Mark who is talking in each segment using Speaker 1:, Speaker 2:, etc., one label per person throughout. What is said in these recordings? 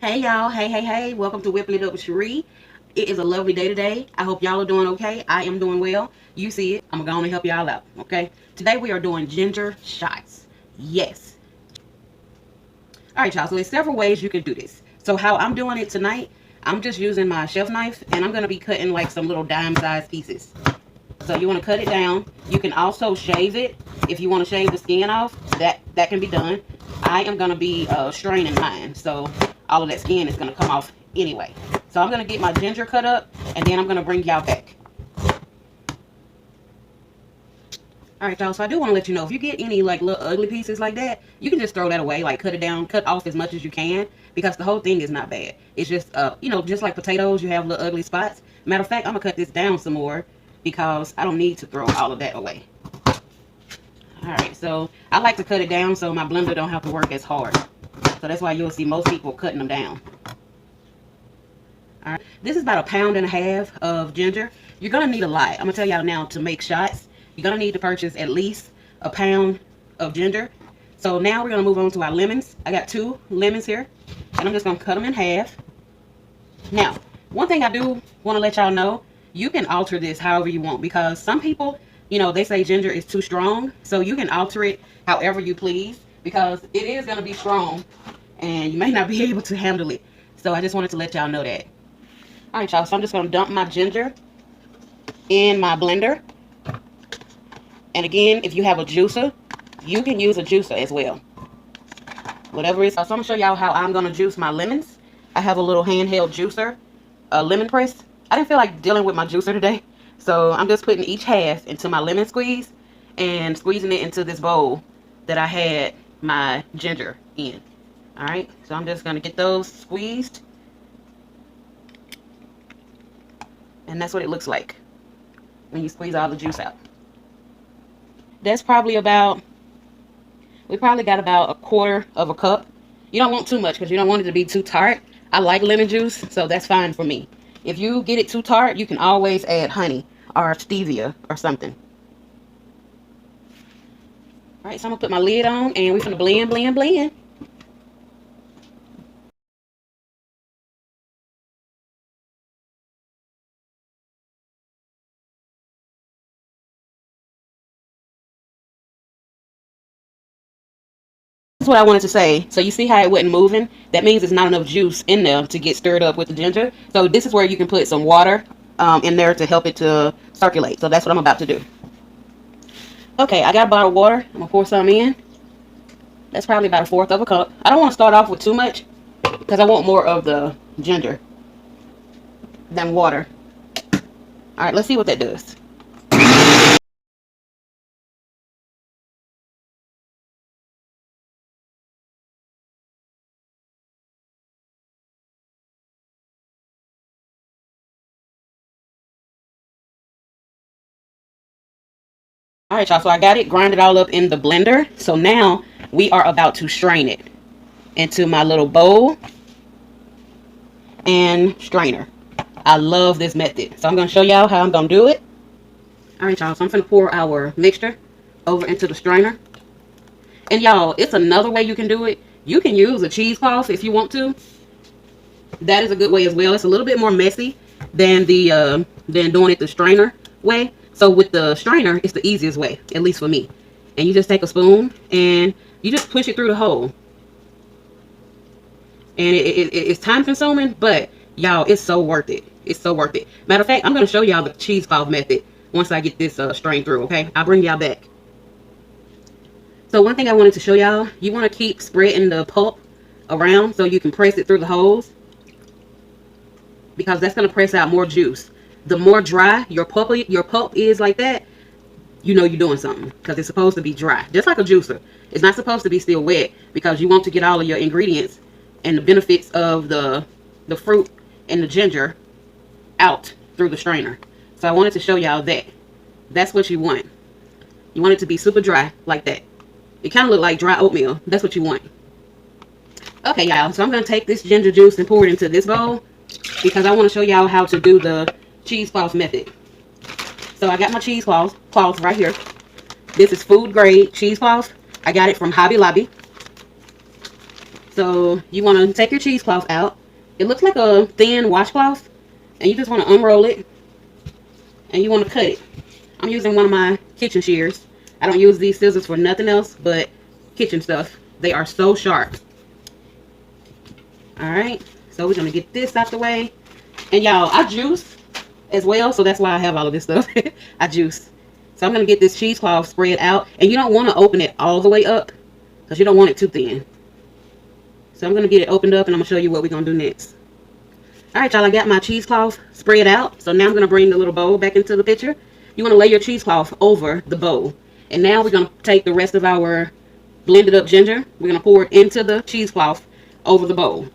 Speaker 1: Hey y'all, hey, welcome to Whipping It Up with Cherie. It is a lovely day today. I hope y'all are doing okay. I am doing well. You see it. I'm going to help y'all out, okay? Today we are doing ginger shots. Yes. All right, y'all. So there's several ways you can do this. So how I'm doing it tonight, I'm just using my chef knife and I'm going to be cutting like some little dime-sized pieces. So you want to cut it down. You can also shave it. If you want to shave the skin off, that can be done. I am going to be straining mine. So all of that skin is going to come off anyway. So I'm going to get my ginger cut up and then I'm going to bring y'all back. All right, y'all. So I do want to let you know if you get any like little ugly pieces like that, you can just throw that away. Like cut it down, cut off as much as you can because the whole thing is not bad. It's just, just like potatoes, you have little ugly spots. Matter of fact, I'm going to cut this down some more because I don't need to throw all of that away. Alright, so I like to cut it down so my blender don't have to work as hard. So that's why you'll see most people cutting them down. Alright, this is about 1.5 pounds of ginger. You're going to need a lot. I'm going to tell y'all now to make shots. You're going to need to purchase at least 1 pound of ginger. So now we're going to move on to our lemons. I got 2 lemons here. And I'm just going to cut them in half. Now, one thing I do want to let y'all know, you can alter this however you want because some people, they say ginger is too strong. So you can alter it however you please because it is going to be strong and you may not be able to handle it. So I just wanted to let y'all know that. All right, y'all. So I'm just going to dump my ginger in my blender. And again, if you have a juicer, you can use a juicer as well. Whatever it is. So I'm going to show y'all how I'm going to juice my lemons. I have a little handheld juicer, a lemon press. I didn't feel like dealing with my juicer today. So I'm just putting each half into my lemon squeeze and squeezing it into this bowl that I had my ginger in. Alright, so I'm just going to get those squeezed. And that's what it looks like when you squeeze all the juice out. That's probably about, we probably got about 1/4 cup. You don't want too much because you don't want it to be too tart. I like lemon juice, so that's fine for me. If you get it too tart, you can always add honey or stevia or something. All right, so I'm going to put my lid on and we're going to blend. That's what I wanted to say. So you see how it wasn't moving? That means there's not enough juice in there to get stirred up with the ginger. So this is where you can put some water in there to help it to circulate. So that's what I'm about to do. Okay, I got a bottle of water. I'm going to pour some in. That's probably about 1/4 cup. I don't want to start off with too much because I want more of the ginger than water. All right, let's see what that does. All right, y'all, so I got it, grind it all up in the blender. So now we are about to strain it into my little bowl and strainer. I love this method. So I'm going to show y'all how I'm going to do it. All right, y'all, so I'm going to pour our mixture over into the strainer. And y'all, it's another way you can do it. You can use a cheesecloth if you want to. That is a good way as well. It's a little bit more messy than than doing it the strainer way. So with the strainer, it's the easiest way, at least for me. And you just take a spoon and you just push it through the hole. And it's time consuming, but y'all, it's so worth it. It's so worth it. Matter of fact, I'm going to show y'all the cheesecloth method once I get this strained through, okay? I'll bring y'all back. So one thing I wanted to show y'all, you want to keep spreading the pulp around so you can press it through the holes, because that's going to press out more juice. The more dry your pulp is like that, you know you're doing something, because it's supposed to be dry, just like a juicer. It's not supposed to be still wet because you want to get all of your ingredients and the benefits of the fruit and the ginger out through the strainer. So I wanted to show y'all that. That's what you want. You want it to be super dry like that. It kind of look like dry oatmeal. That's what you want. Okay, y'all. So I'm going to take this ginger juice and pour it into this bowl because I want to show y'all how to do the cheesecloth method. So I got my cheesecloth right here. This is food grade cheesecloth. I got it from Hobby Lobby. So you want to take your cheesecloth out. It looks like a thin washcloth, and you just want to unroll it, and you want to cut it. I'm using one of my kitchen shears. I don't use these scissors for nothing else but kitchen stuff. They are so sharp. Alright, so we're going to get this out the way. And y'all, I juice as well, so that's why I have all of this stuff. I juice. So I'm going to get this cheesecloth spread out. And you don't want to open it all the way up, because you don't want it too thin. So I'm going to get it opened up, and I'm going to show you what we're going to do next. Alright, y'all, I got my cheesecloth spread out. So now I'm going to bring the little bowl back into the picture. You want to lay your cheesecloth over the bowl. And now we're going to take the rest of our blended up ginger. We're going to pour it into the cheesecloth over the bowl.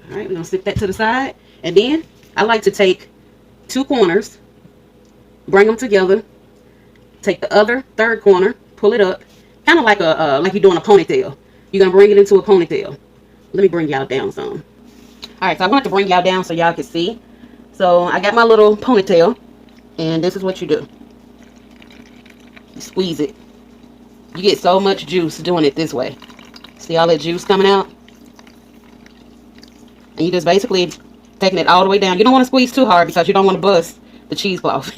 Speaker 1: Alright, we're going to stick that to the side. And then I like to take two corners, bring them together, take the other third corner, pull it up, kind of like like you're doing a ponytail. You're going to bring it into a ponytail. Let me bring y'all down some. Alright, so I wanted to bring y'all down so y'all can see. So I got my little ponytail, and this is what you do. You squeeze it. You get so much juice doing it this way. See all that juice coming out? And you just basically taking it all the way down. You don't want to squeeze too hard because you don't want to bust the cheesecloth.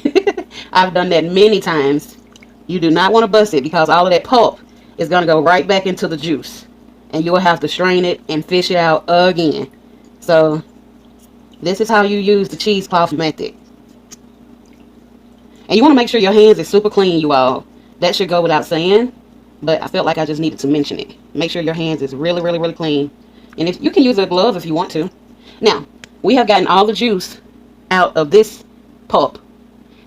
Speaker 1: I've done that many times. You do not want to bust it because all of that pulp is going to go right back into the juice. And you will have to strain it and fish it out again. So this is how you use the cheesecloth method. And you want to make sure your hands are super clean, you all. That should go without saying. But I felt like I just needed to mention it. Make sure your hands is really, really, really clean. And if you can use a glove if you want to. Now, we have gotten all the juice out of this pulp.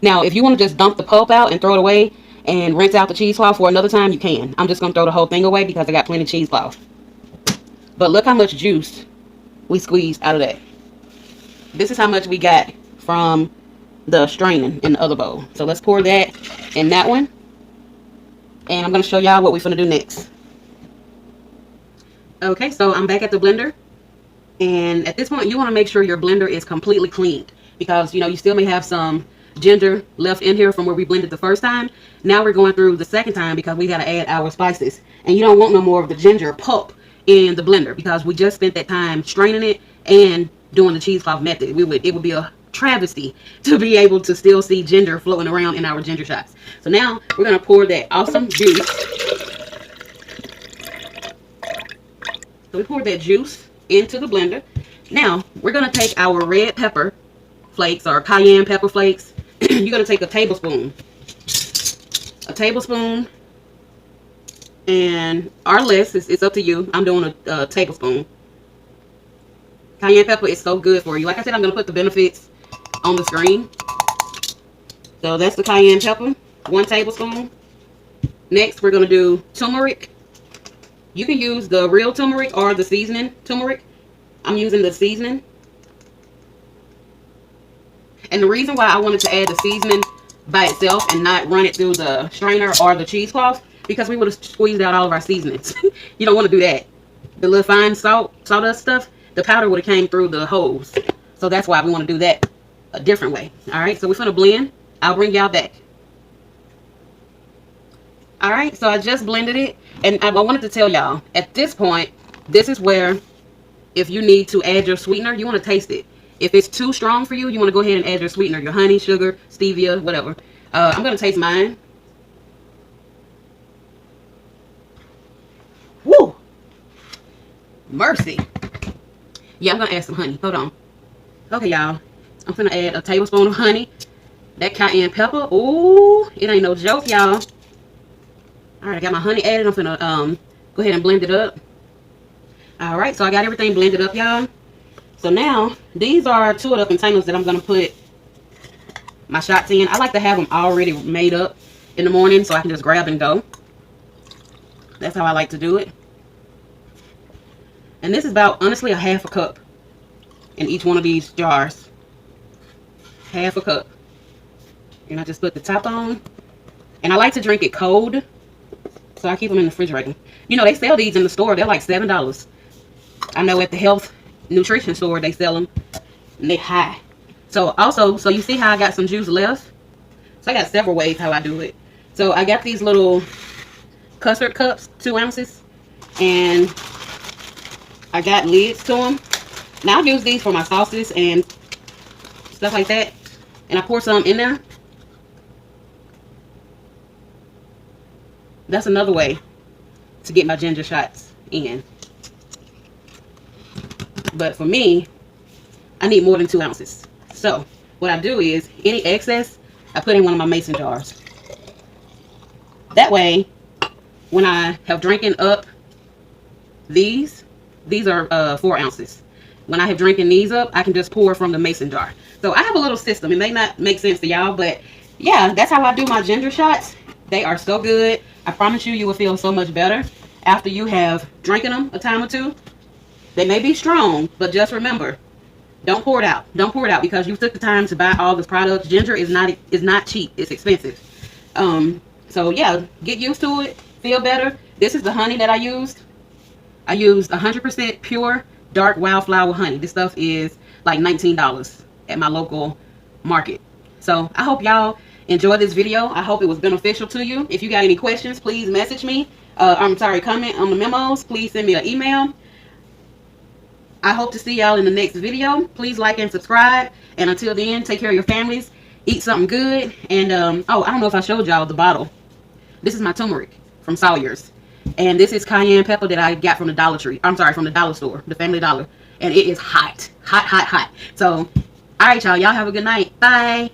Speaker 1: Now, if you want to just dump the pulp out and throw it away and rinse out the cheesecloth for another time, you can. I'm just going to throw the whole thing away because I got plenty of cheesecloth. But look how much juice we squeezed out of that. This is how much we got from the straining in the other bowl. So let's pour that in that one. And I'm going to show y'all what we're going to do next. Okay, so I'm back at the blender. And at this point, you want to make sure your blender is completely cleaned. Because, you know, you still may have some ginger left in here from where we blended the first time. Now we're going through the second time because we got to add our spices. And you don't want no more of the ginger pulp in the blender because we just spent that time straining it and doing the cheesecloth method. It would be a travesty to be able to still see ginger floating around in our ginger shots. So now we're going to pour that awesome juice. So we poured that juice into the blender. Now we're going to take our red pepper flakes or cayenne pepper flakes. You're going to take a tablespoon. And or less, it's up to you. I'm doing a tablespoon. Cayenne pepper is so good for you. Like I said, I'm going to put the benefits on the screen. So that's the cayenne pepper, 1 tablespoon. Next, we're going to do turmeric. You can use the real turmeric or the seasoning turmeric. I'm using the seasoning. And the reason why I wanted to add the seasoning by itself and not run it through the strainer or the cheesecloth, because we would have squeezed out all of our seasonings. You don't want to do that. The little fine sawdust stuff, the powder would have came through the holes. So that's why we want to do that a different way. Alright, so we're going to blend. I'll bring y'all back. Alright, so I just blended it. And I wanted to tell y'all, at this point, this is where, if you need to add your sweetener, you want to taste it. If it's too strong for you, you want to go ahead and add your sweetener, your honey, sugar, stevia, whatever. I'm going to taste mine. Woo! Mercy. Yeah, I'm going to add some honey. Hold on. Okay, y'all. I'm going to add a tablespoon of honey. That cayenne pepper. Ooh, it ain't no joke, y'all. Alright, I got my honey added. I'm going to go ahead and blend it up. Alright, so I got everything blended up, y'all. So now, these are 2 of the containers that I'm going to put my shots in. I like to have them already made up in the morning so I can just grab and go. That's how I like to do it. And this is about, honestly, a half a cup in each one of these jars. Half a cup. And I just put the top on. And I like to drink it cold, so I keep them in the refrigerator. You know, they sell these in the store. They're like $7. I know at the health nutrition store they sell them, and they're high. So also, so you see how I got some juice left? So I got several ways how I do it. So I got these little custard cups, 2 ounces. And I got lids to them. Now I use these for my sauces and stuff like that. And I pour some in there. That's another way to get my ginger shots in. But for me, I need more than 2 ounces. So what I do is any excess, I put in one of my mason jars. That way, when I have drinking up these are 4 ounces. When I have drinking these up, I can just pour from the mason jar. So I have a little system. It may not make sense to y'all, but yeah, that's how I do my ginger shots. They are so good. I promise you, you will feel so much better after you have drinking them a time or two. They may be strong, but just remember, don't pour it out. Don't pour it out because you took the time to buy all this products. Ginger is not cheap. It's expensive. So yeah, get used to it. Feel better. This is the honey that I used. I used 100% pure dark wildflower honey. This stuff is like $19 at my local market. So I hope y'all enjoyed this video. I hope it was beneficial to you. If you got any questions, please message me. Comment on the memos. Please send me an email. I hope to see y'all in the next video. Please like and subscribe. And until then, take care of your families. Eat something good. And, oh, I don't know if I showed y'all the bottle. This is my turmeric from Sawyer's. And this is cayenne pepper that I got from the Dollar Tree. I'm sorry, from the dollar store, the Family Dollar. And it is hot. Hot, hot, hot. So, all right, y'all. Y'all have a good night. Bye.